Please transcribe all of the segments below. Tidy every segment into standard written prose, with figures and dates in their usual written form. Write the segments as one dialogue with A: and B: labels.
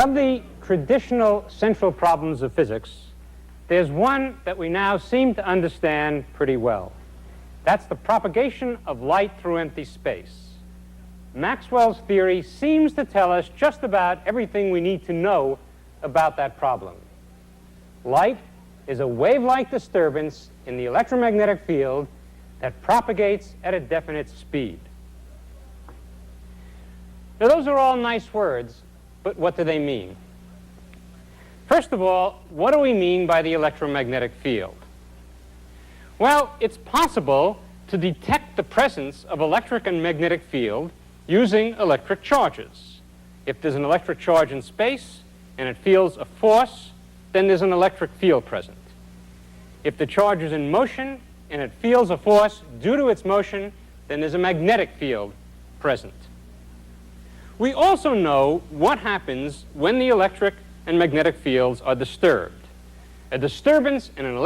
A: Of the traditional central problems of physics, there's one that we now seem to understand pretty well. That's the propagation of light through empty space. Maxwell's theory seems to tell us just about everything we need to know about that problem. Light is a wave-like disturbance in the electromagnetic field that propagates at a definite speed. Now, those are all nice words, but what do they mean? First of all, what do we mean by the electromagnetic field? Well, it's possible to detect the presence of electric and magnetic field using electric charges. If there's an electric charge in space and it feels a force, then there's an electric field present. If the charge is in motion and it feels a force due to its motion, then there's a magnetic field present. We also know what happens when the electric and magnetic fields are disturbed. A disturbance in an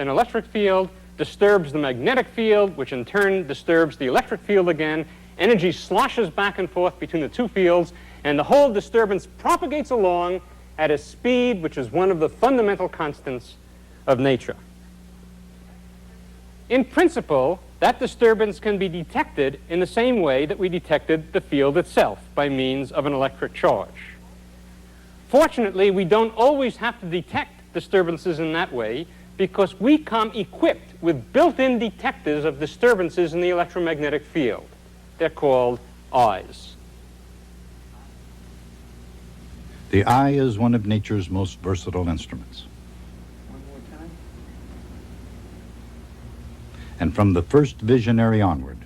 A: electric field disturbs the magnetic field, which in turn disturbs the electric field again. Energy sloshes back and forth between the two fields, and the whole disturbance propagates along at a speed which is one of the fundamental constants of nature. In principle, that disturbance can be detected in the same way that we detected the field itself, by means of an electric charge. Fortunately, we don't always have to detect disturbances in that way, because we come equipped with built-in detectors of disturbances in the electromagnetic field. They're called eyes.
B: The eye is one of nature's most versatile instruments.
C: One more time.
B: And from the first visionary onward,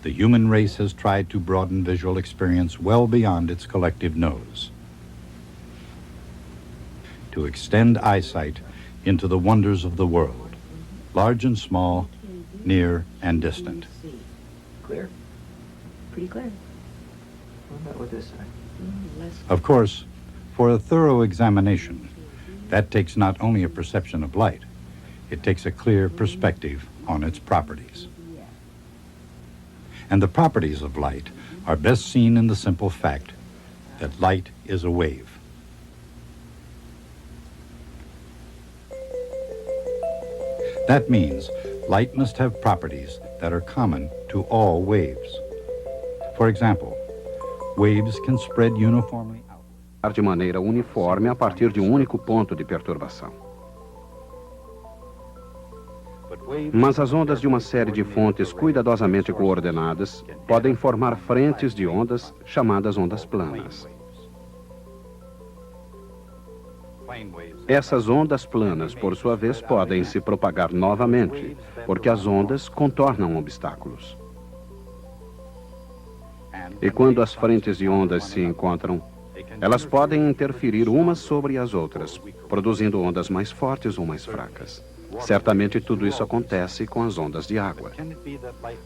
B: the human race has tried to broaden visual experience well beyond its collective nose, to extend eyesight into the wonders of the world, large and small, near and distant.
C: Clear? Pretty clear. What about with this side?
B: Of course, for a thorough examination, that takes not only a perception of light, it takes a clear perspective on its properties. And the properties of light are best seen in the simple fact that light is a wave. That means light must have properties that are common to all waves. For example, waves can spread uniformly out
D: de maneira uniforme a partir de um único ponto de perturbação. Mas as ondas de uma série de fontes cuidadosamente coordenadas podem formar frentes de ondas chamadas ondas planas. Essas ondas planas, por sua vez, podem se propagar novamente, porque as ondas contornam obstáculos. E quando as frentes de ondas se encontram, elas podem interferir umas sobre as outras, produzindo ondas mais fortes ou mais fracas. Certamente tudo isso acontece com as ondas de água.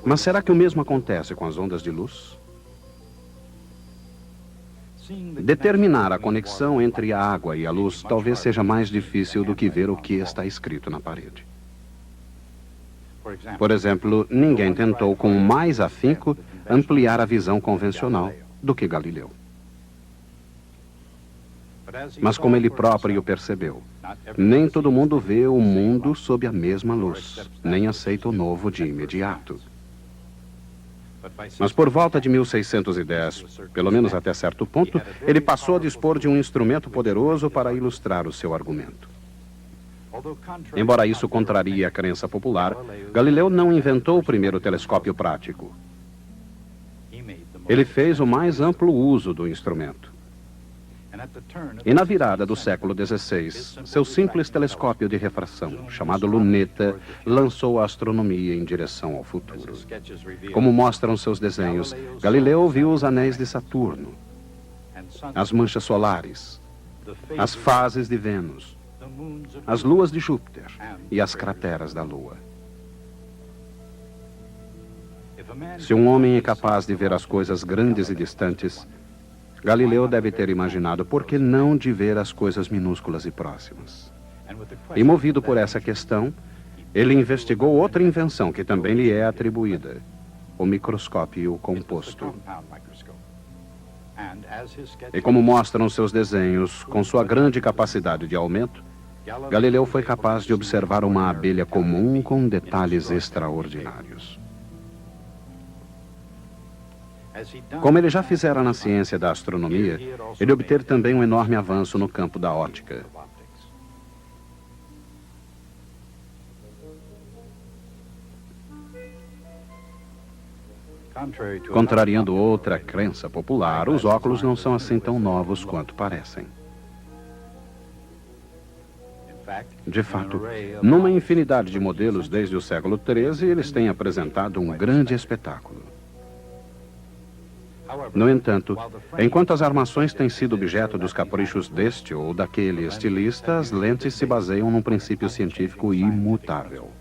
D: Mas será que o mesmo acontece com as ondas de luz? Determinar a conexão entre a água e a luz talvez seja mais difícil do que ver o que está escrito na parede. Por exemplo, ninguém tentou com mais afinco ampliar a visão convencional do que Galileu. Mas como ele próprio percebeu, nem todo mundo vê o mundo sob a mesma luz, nem aceita o novo de imediato. Mas por volta de 1610, pelo menos até certo ponto, ele passou a dispor de um instrumento poderoso para ilustrar o seu argumento. Embora isso contrarie a crença popular, Galileu não inventou o primeiro telescópio prático. Ele fez o mais amplo uso do instrumento. E na virada do século XVI, seu simples telescópio de refração, chamado luneta, lançou a astronomia em direção ao futuro. Como mostram seus desenhos, Galileu viu os anéis de Saturno, as manchas solares, as fases de Vênus, as luas de Júpiter e as crateras da Lua. Se um homem é capaz de ver as coisas grandes e distantes, Galileu deve ter imaginado por que não de ver as coisas minúsculas e próximas. E movido por essa questão, ele investigou outra invenção que também lhe é atribuída, o microscópio composto. E como mostram seus desenhos, com sua grande capacidade de aumento, Galileu foi capaz de observar uma abelha comum com detalhes extraordinários. Como ele já fizera na ciência da astronomia, ele obteve também um enorme avanço no campo da óptica. Contrariando outra crença popular, os óculos não são assim tão novos quanto parecem. De fato, numa infinidade de modelos desde o século XIII, eles têm apresentado um grande espetáculo. No entanto, enquanto as armações têm sido objeto dos caprichos deste ou daquele estilista, as lentes se baseiam num princípio científico imutável.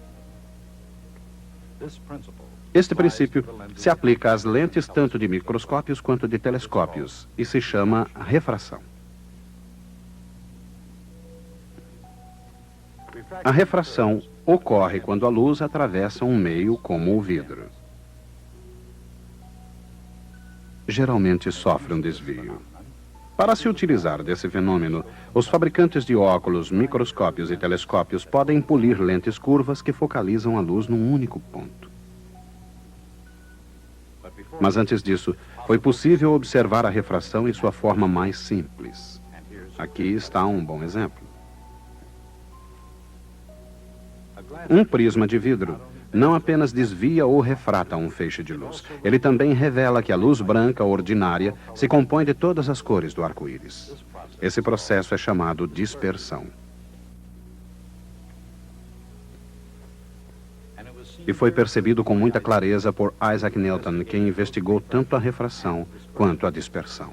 D: Este princípio se aplica às lentes tanto de microscópios quanto de telescópios e se chama refração. A refração ocorre quando a luz atravessa um meio como o vidro. Geralmente sofre um desvio. Para se utilizar desse fenômeno, os fabricantes de óculos, microscópios e telescópios podem polir lentes curvas que focalizam a luz num único ponto. Mas antes disso, foi possível observar a refração em sua forma mais simples. Aqui está um bom exemplo. Um prisma de vidro não apenas desvia ou refrata um feixe de luz, ele também revela que a luz branca ordinária se compõe de todas as cores do arco-íris. Esse processo é chamado dispersão. E foi percebido com muita clareza por Isaac Newton, quem investigou tanto a refração quanto a dispersão.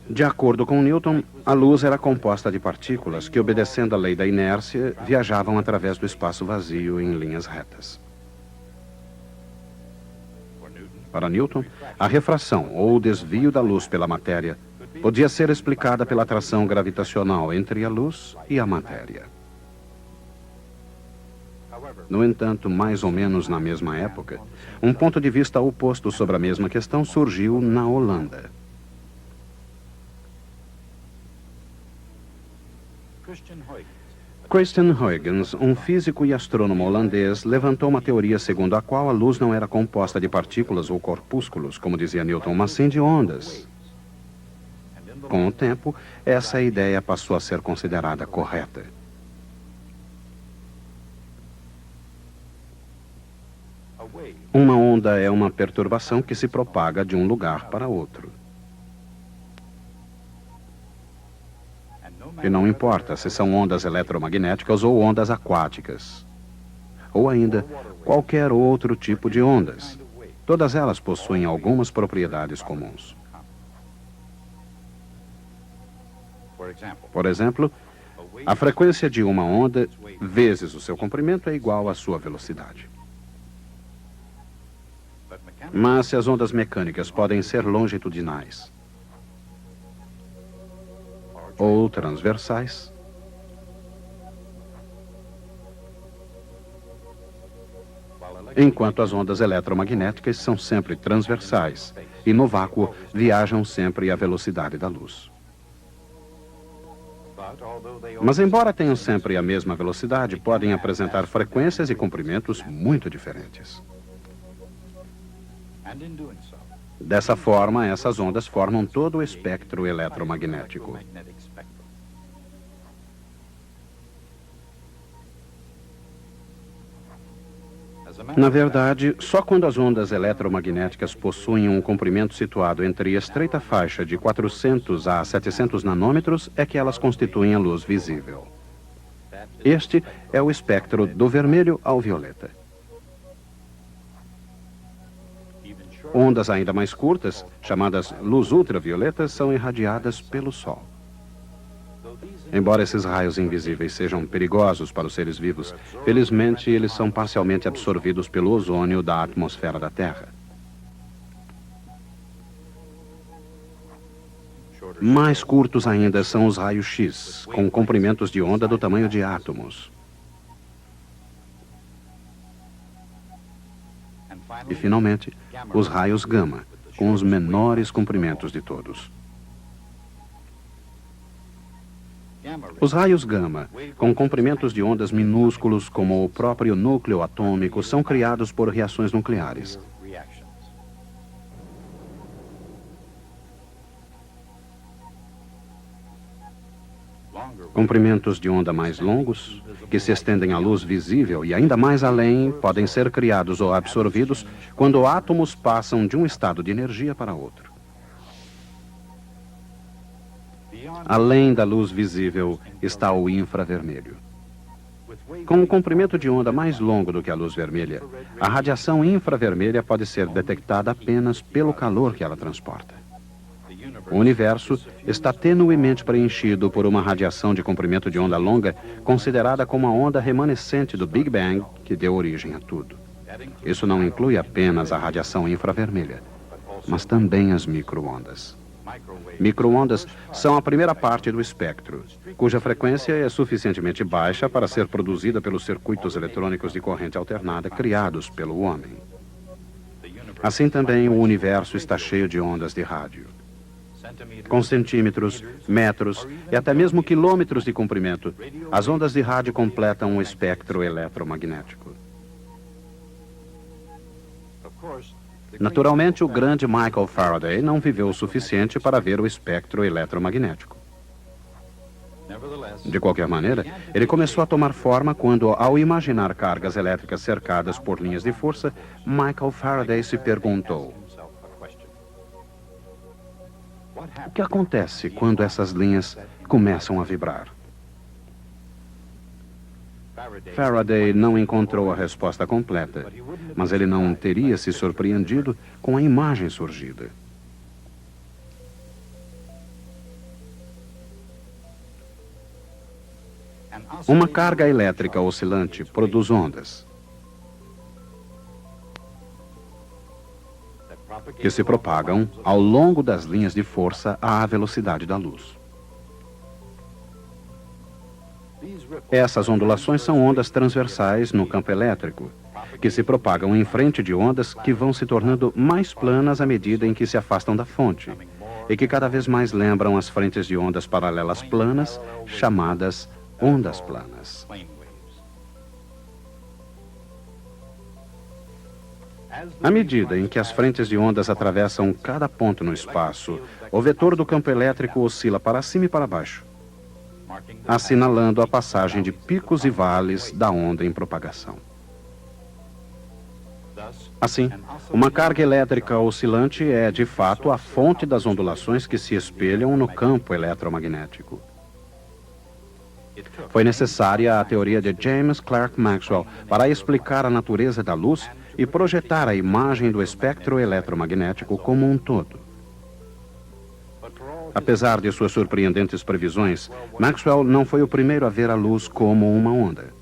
D: De acordo com Newton, a luz era composta de partículas que, obedecendo à lei da inércia, viajavam através do espaço vazio em linhas retas. Para Newton, a refração ou o desvio da luz pela matéria podia ser explicada pela atração gravitacional entre a luz e a matéria. No entanto, mais ou menos na mesma época, um ponto de vista oposto sobre a mesma questão surgiu na Holanda. Christian Huygens, um físico e astrônomo holandês, levantou uma teoria segundo a qual a luz não era composta de partículas ou corpúsculos, como dizia Newton, mas sim de ondas. Com o tempo, essa ideia passou a ser considerada correta. Uma onda é uma perturbação que se propaga de um lugar para outro. E não importa se são ondas eletromagnéticas ou ondas aquáticas, ou ainda qualquer outro tipo de ondas. Todas elas possuem algumas propriedades comuns. Por exemplo, a frequência de uma onda vezes o seu comprimento é igual à sua velocidade. Mas se as ondas mecânicas podem ser longitudinais ou transversais, enquanto as ondas eletromagnéticas são sempre transversais e no vácuo viajam sempre à velocidade da luz. Mas embora tenham sempre a mesma velocidade, podem apresentar frequências e comprimentos muito diferentes. Dessa forma, essas ondas formam todo o espectro eletromagnético. Na verdade, só quando as ondas eletromagnéticas possuem um comprimento situado entre a estreita faixa de 400 a 700 nanômetros é que elas constituem a luz visível. Este é o espectro do vermelho ao violeta. Ondas ainda mais curtas, chamadas luz ultravioleta, são irradiadas pelo Sol. Embora esses raios invisíveis sejam perigosos para os seres vivos, felizmente eles são parcialmente absorvidos pelo ozônio da atmosfera da Terra. Mais curtos ainda são os raios X, com comprimentos de onda do tamanho de E, finalmente, os raios gama, com os menores comprimentos de todos. Os raios gama, com comprimentos de ondas minúsculos como o próprio núcleo atômico, são criados por reações nucleares. Comprimentos de onda mais longos, que se estendem à luz visível e ainda mais além, podem ser criados ou absorvidos quando átomos passam de um estado de energia para outro. Além da luz visível está o infravermelho. Com um comprimento de onda mais longo do que a luz vermelha, a radiação infravermelha pode ser detectada apenas pelo calor que ela transporta. O universo está tenuemente preenchido por uma radiação de comprimento de onda longa, considerada como a onda remanescente do Big Bang que deu origem a tudo. Isso não inclui apenas a radiação infravermelha, mas também as microondas. Microondas são a primeira parte do espectro, cuja frequência é suficientemente baixa para ser produzida pelos circuitos eletrônicos de corrente alternada criados pelo homem. Assim também o universo está cheio de ondas de rádio. Com centímetros, metros e até mesmo quilômetros de comprimento, as ondas de rádio completam o espectro eletromagnético. Naturalmente, o grande Michael Faraday não viveu o suficiente para ver o espectro eletromagnético. De qualquer maneira, ele começou a tomar forma quando, ao imaginar cargas elétricas cercadas por linhas de força, Michael Faraday se perguntou: o que acontece quando essas linhas começam a vibrar? Faraday não encontrou a resposta completa, mas ele não teria se surpreendido com a imagem surgida. Uma carga elétrica oscilante produz ondas que se propagam ao longo das linhas de força à velocidade da luz. Essas ondulações são ondas transversais no campo elétrico, que se propagam em frente de ondas que vão se tornando mais planas à medida em que se afastam da fonte, e que cada vez mais lembram as frentes de ondas paralelas planas, chamadas ondas planas. À medida em que as frentes de ondas atravessam cada ponto no espaço, o vetor do campo elétrico oscila para cima e para baixo, assinalando a passagem de picos e vales da onda em propagação. Assim, uma carga elétrica oscilante é, de fato, a fonte das ondulações que se espelham no campo eletromagnético. Foi necessária a teoria de James Clerk Maxwell para explicar a natureza da luz e projetar a imagem do espectro eletromagnético como um todo. Apesar de suas surpreendentes previsões, Maxwell não foi o primeiro a ver a luz como uma onda.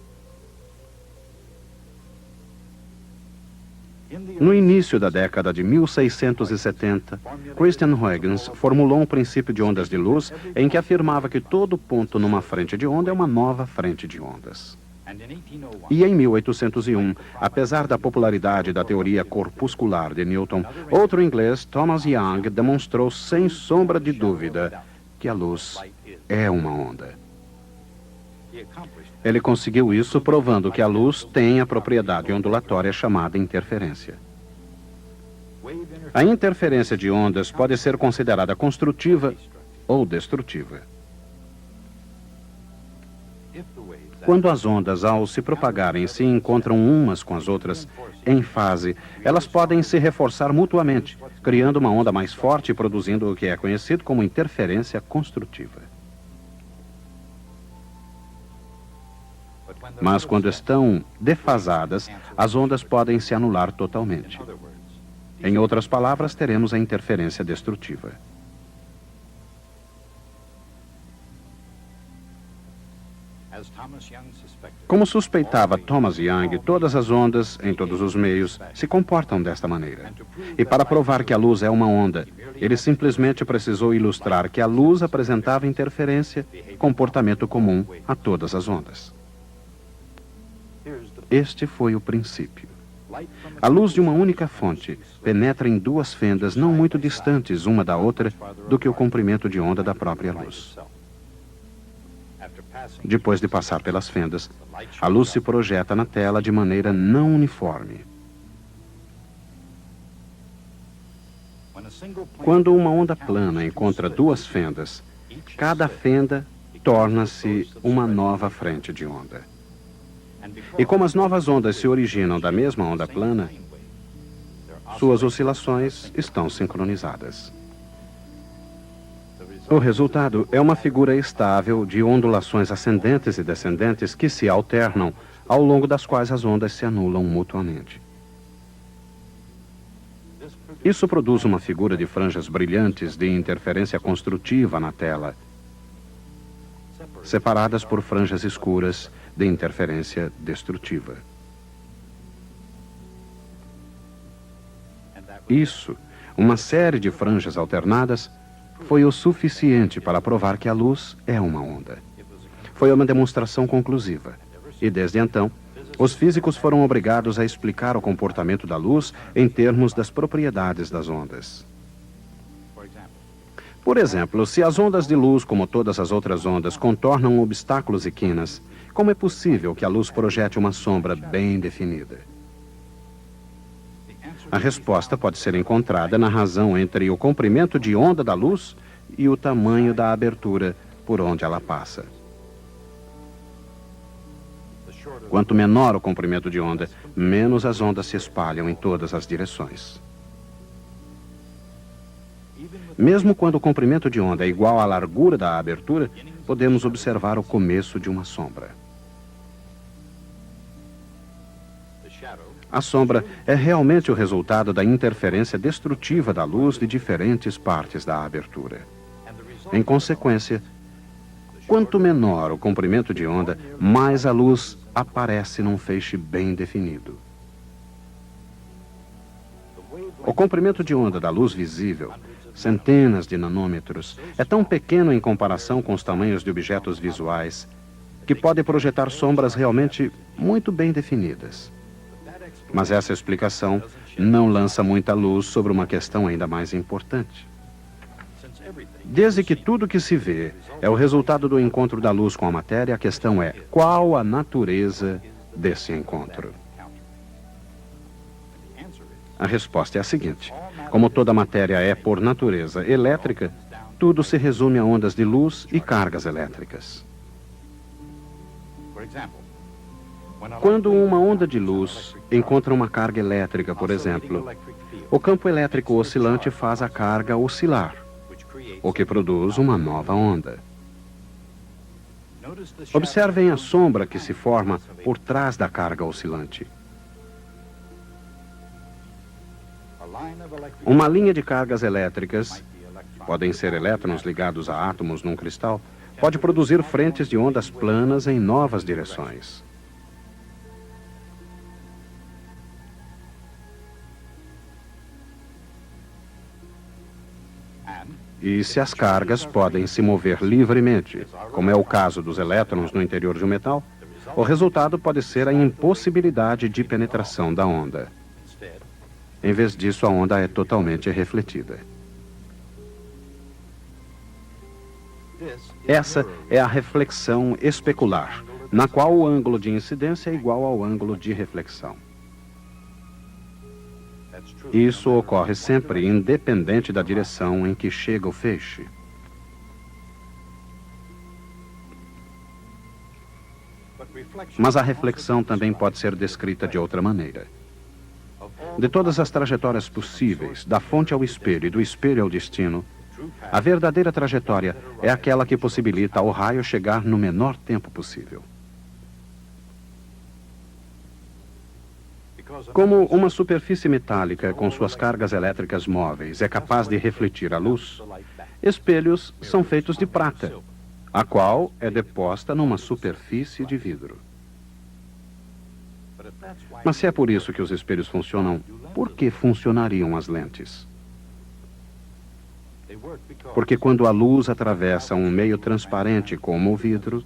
D: No início da década de 1670, Christian Huygens formulou um princípio de ondas de luz em que afirmava que todo ponto numa frente de onda é uma nova frente de ondas. E em 1801, apesar da popularidade da teoria corpuscular de Newton, outro inglês, Thomas Young, demonstrou sem sombra de dúvida que a luz é uma onda. Ele conseguiu isso provando que a luz tem a propriedade ondulatória chamada interferência. A interferência de ondas pode ser considerada construtiva ou destrutiva. Quando as ondas, ao se propagarem, se encontram umas com as outras em fase, elas podem se reforçar mutuamente, criando uma onda mais forte e produzindo o que é conhecido como interferência construtiva. Mas quando estão defasadas, as ondas podem se anular totalmente. Em outras palavras, teremos a interferência destrutiva. Como suspeitava Thomas Young, todas as ondas, em todos os meios, se comportam desta maneira. E para provar que a luz é uma onda, ele simplesmente precisou ilustrar que a luz apresentava interferência, comportamento comum a todas as ondas. Este foi o princípio. A luz de uma única fonte penetra em duas fendas não muito distantes uma da outra do que o comprimento de onda da própria luz. Depois de passar pelas fendas, a luz se projeta na tela de maneira não uniforme. Quando uma onda plana encontra duas fendas, cada fenda torna-se uma nova frente de onda. E como as novas ondas se originam da mesma onda plana, suas oscilações estão sincronizadas. O resultado é uma figura estável de ondulações ascendentes e descendentes que se alternam, ao longo das quais as ondas se anulam mutuamente. Isso produz uma figura de franjas brilhantes de interferência construtiva na tela, separadas por franjas escuras de interferência destrutiva. Isso, uma série de franjas alternadas, foi o suficiente para provar que a luz é uma onda. Foi uma demonstração conclusiva. E desde então, os físicos foram obrigados a explicar o comportamento da luz em termos das propriedades das ondas. Por exemplo, se as ondas de luz, como todas as outras ondas, contornam obstáculos e quinas, como é possível que a luz projete uma sombra bem definida? A resposta pode ser encontrada na razão entre o comprimento de onda da luz e o tamanho da abertura por onde ela passa. Quanto menor o comprimento de onda, menos as ondas se espalham em todas as direções. Mesmo quando o comprimento de onda é igual à largura da abertura, podemos observar o começo de uma sombra. A sombra é realmente o resultado da interferência destrutiva da luz de diferentes partes da abertura. Em consequência, quanto menor o comprimento de onda, mais a luz aparece num feixe bem definido. O comprimento de onda da luz visível, centenas de nanômetros, é tão pequeno em comparação com os tamanhos de objetos visuais que pode projetar sombras realmente muito bem definidas. Mas essa explicação não lança muita luz sobre uma questão ainda mais importante. Desde que tudo que se vê é o resultado do encontro da luz com a matéria, a questão é: qual a natureza desse encontro? A resposta é a seguinte: como toda matéria é, por natureza, elétrica, tudo se resume a ondas de luz e cargas elétricas. Quando uma onda de luz encontra uma carga elétrica, por exemplo, o campo elétrico oscilante faz a carga oscilar, o que produz uma nova onda. Observem a sombra que se forma por trás da carga oscilante. Uma linha de cargas elétricas, podem ser elétrons ligados a átomos num cristal, pode produzir frentes de ondas planas em novas direções. E se as cargas podem se mover livremente, como é o caso dos elétrons no interior de um metal, o resultado pode ser a impossibilidade de penetração da onda. Em vez disso, a onda é totalmente refletida. Essa é a reflexão especular, na qual o ângulo de incidência é igual ao ângulo de reflexão. Isso ocorre sempre independente da direção em que chega o feixe. Mas a reflexão também pode ser descrita de outra maneira. De todas as trajetórias possíveis, da fonte ao espelho e do espelho ao destino, a verdadeira trajetória é aquela que possibilita ao raio chegar no menor tempo possível. Como uma superfície metálica com suas cargas elétricas móveis é capaz de refletir a luz, espelhos são feitos de prata, a qual é deposta numa superfície de vidro. Mas se é por isso que os espelhos funcionam, por que funcionariam as lentes? Porque quando a luz atravessa um meio transparente como o vidro,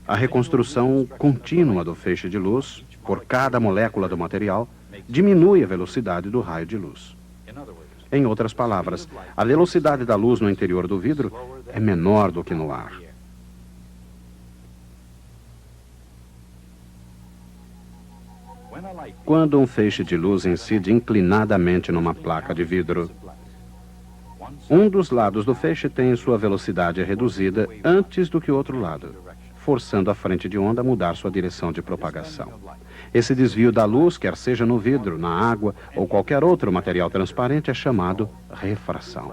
D: a reconstrução contínua do feixe de luz, por cada molécula do material, diminui a velocidade do raio de luz. Em outras palavras, a velocidade da luz no interior do vidro é menor do que no ar. Quando um feixe de luz incide inclinadamente numa placa de vidro, um dos lados do feixe tem sua velocidade reduzida antes do que o outro lado, forçando a frente de onda a mudar sua direção de propagação. Esse desvio da luz, quer seja no vidro, na água ou qualquer outro material transparente, é chamado refração.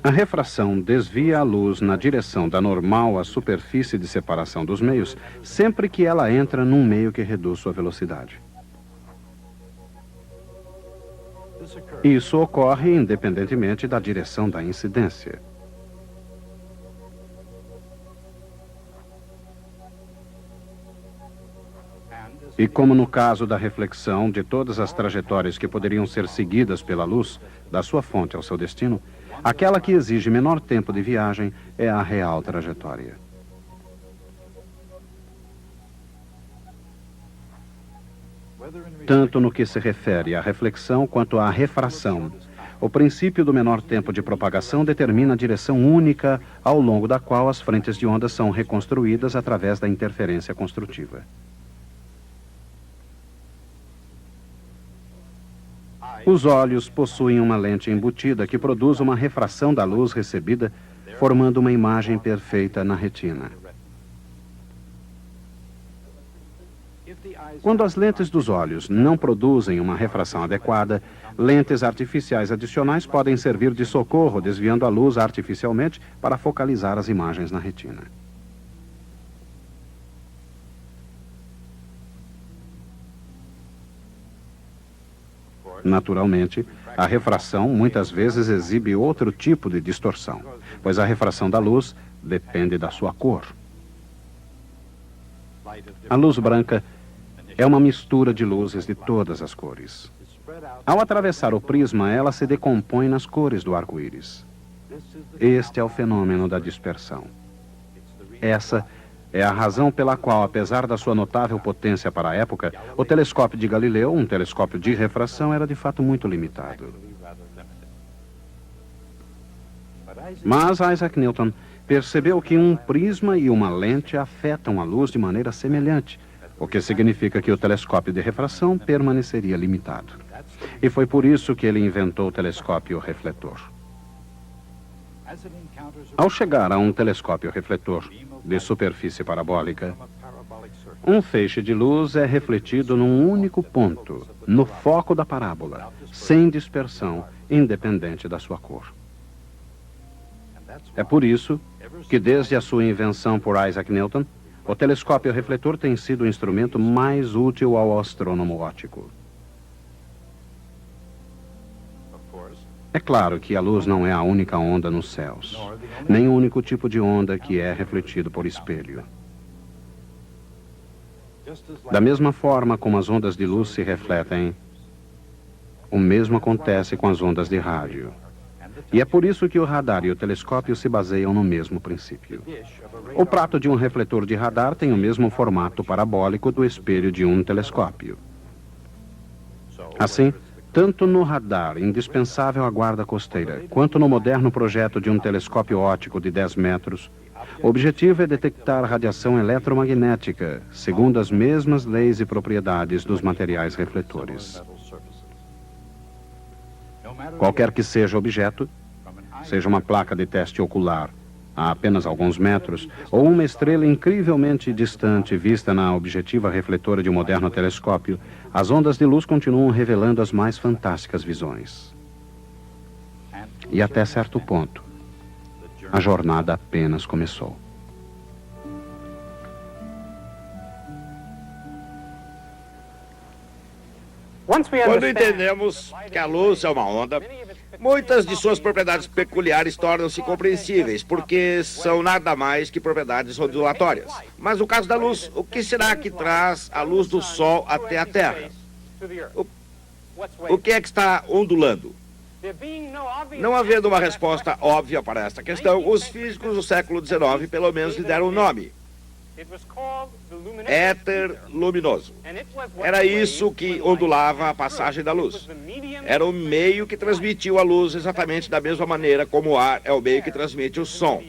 D: A refração desvia a luz na direção da normal à superfície de separação dos meios, sempre que ela entra num meio que reduz sua velocidade. Isso ocorre independentemente da direção da incidência. E como no caso da reflexão de todas as trajetórias que poderiam ser seguidas pela luz, da sua fonte ao seu destino, aquela que exige menor tempo de viagem é a real trajetória. Tanto no que se refere à reflexão quanto à refração, o princípio do menor tempo de propagação determina a direção única ao longo da qual as frentes de onda são reconstruídas através da interferência construtiva. Os olhos possuem uma lente embutida que produz uma refração da luz recebida, formando uma imagem perfeita na retina. Quando as lentes dos olhos não produzem uma refração adequada, lentes artificiais adicionais podem servir de socorro, desviando a luz artificialmente para focalizar as imagens na retina. Naturalmente, a refração muitas vezes exibe outro tipo de distorção, pois a refração da luz depende da sua cor. A luz branca é uma mistura de luzes de todas as cores. Ao atravessar o prisma, ela se decompõe nas cores do arco-íris. Este é o fenômeno da dispersão. Essa é a razão pela qual, apesar da sua notável potência para a época, o telescópio de Galileu, um telescópio de refração, era de fato muito limitado. Mas Isaac Newton percebeu que um prisma e uma lente afetam a luz de maneira semelhante, o que significa que o telescópio de refração permaneceria limitado. E foi por isso que ele inventou o telescópio refletor. Ao chegar a um telescópio refletor de superfície parabólica, um feixe de luz é refletido num único ponto, no foco da parábola, sem dispersão, independente da sua cor. É por isso que, desde a sua invenção por Isaac Newton, o telescópio refletor tem sido o instrumento mais útil ao astrônomo óptico. É claro que a luz não é a única onda nos céus, nem o único tipo de onda que é refletido por espelho. Da mesma forma como as ondas de luz se refletem, o mesmo acontece com as ondas de rádio. E é por isso que o radar e o telescópio se baseiam no mesmo princípio. O prato de um refletor de radar tem o mesmo formato parabólico do espelho de um telescópio. Assim, tanto no radar, indispensável à guarda costeira, quanto no moderno projeto de um telescópio óptico de 10 metros, o objetivo é detectar radiação eletromagnética, segundo as mesmas leis e propriedades dos materiais refletores. Qualquer que seja o objeto, seja uma placa de teste ocular a apenas alguns metros, ou uma estrela incrivelmente distante vista na objetiva refletora de um moderno telescópio, as ondas de luz continuam revelando as mais fantásticas visões. E até certo ponto, a jornada apenas começou.
E: Quando entendemos que a luz é uma onda, muitas de suas propriedades peculiares tornam-se compreensíveis, porque são nada mais que propriedades ondulatórias. Mas no caso da luz, o que será que traz a luz do Sol até a Terra? O que é que está ondulando? Não havendo uma resposta óbvia para esta questão, os físicos do século XIX pelo menos lhe deram um nome: éter luminoso. Era isso que ondulava a passagem da luz. Era o meio que transmitiu a luz exatamente da mesma maneira como o ar é o meio que transmite o som.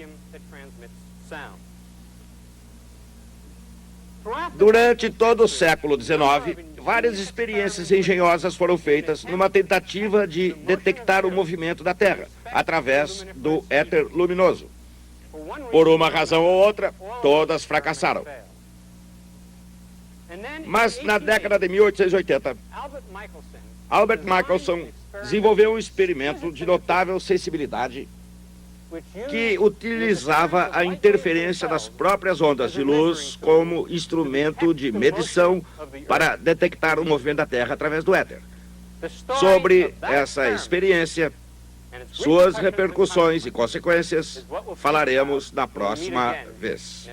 E: Durante todo o século XIX, várias experiências engenhosas foram feitas numa tentativa de detectar o movimento da Terra através do éter luminoso. Por uma razão ou outra, todas fracassaram. Mas na década de 1880, Albert Michelson desenvolveu um experimento de notável sensibilidade que utilizava a interferência das próprias ondas de luz como instrumento de medição para detectar o movimento da Terra através do éter. Sobre essa experiência, suas repercussões e consequências, falaremos na próxima vez.